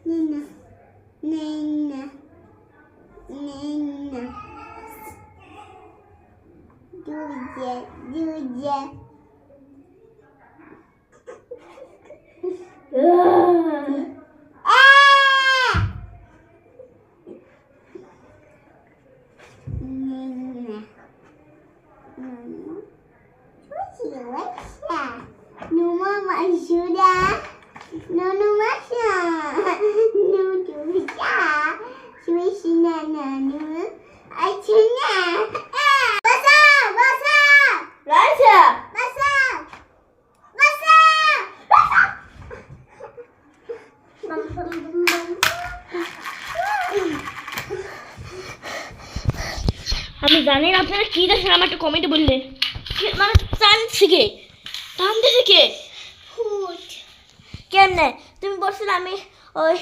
Nina. Nina. Nina. Julia. Nina. Numa Mashuda. Nunu Masha. Nunu Vika. Swishina Nanu. Achuna. Basa! Basa! Raisa! Basa! Basa! Basa! Bum bum bum bum. আমি জানি না আপনারা কি দেখেন, আমার একটু কমেন্টে বললেন। মানে টানছে কে? Hoot. কেমনে তুমি বলছিলে আমি ওই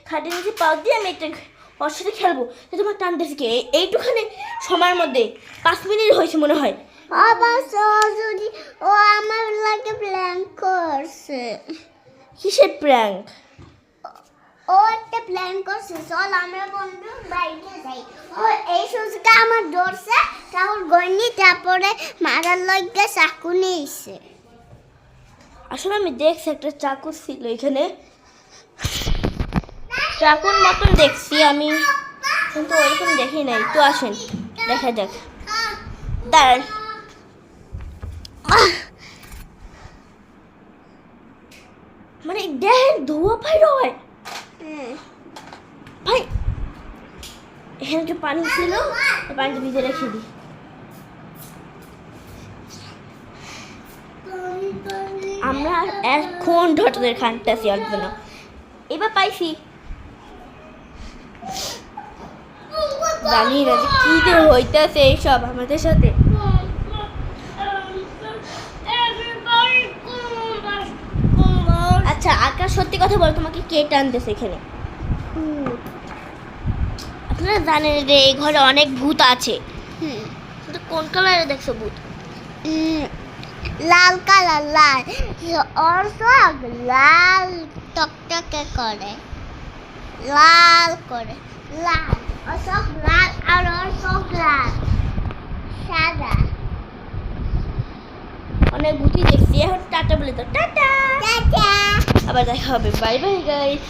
খাটের নিচে পাও দিয়ে আমি একটা ওর সাথে খেলবো, তো তোমার টানতেছে কে? এইটুখানি সময়ের মধ্যে 5 মিনিট হয়েছে মনে হয়। আবার যদি ও আমার লাগে প্ল্যাঙ্ক করছে। কিসের প্র্যাঙ্ক? ও একটা প্ল্যান করছে, চল আমরা বন্ধু বাইরে যাই। ও এই সুযোগটা আমার ধরছে, তারপর গনি তারপরে মারার লগে চাকু নিয়েছে। আসলে আমি দেখছি একটা চাকু ছিল এখানে, চাকুর মতন দেখছি আমি, কিন্তু ওইরকম দেখি নাই। তো আসেন দেখা যাক, দাঁড়ান। মানে দেখেন ধোয়া বাইর হয় ভাই। এখানে একটু পানি ছিল, পানিটা ভিজে রেখে দিই। আমরা এখন ঢটদের খানতেছি ওর জন্য। এবার পাইছি, জানি না যে কি যে হইতেছে এইসব আমাদের সাথে। আচ্ছা আকাশ, সত্যি কথা বল, তোমাকে কে টানতেছে এখানে? আপনারা জানেন যে এই ঘরে অনেক ভূত আছে, কিন্তু কোন কালারে দেখছো ভূত? লাল কালার, লাল। ওর সব লাল টকটকে করে, লাল করে, লাল। ওর সব লাল আর ওর সব লাল সাদা। অনেক ভূতই দেখছি। এখন টাটা বলে তো, টাটা। টাটা। আবার দেখা হবে, বাই বাই গাইস।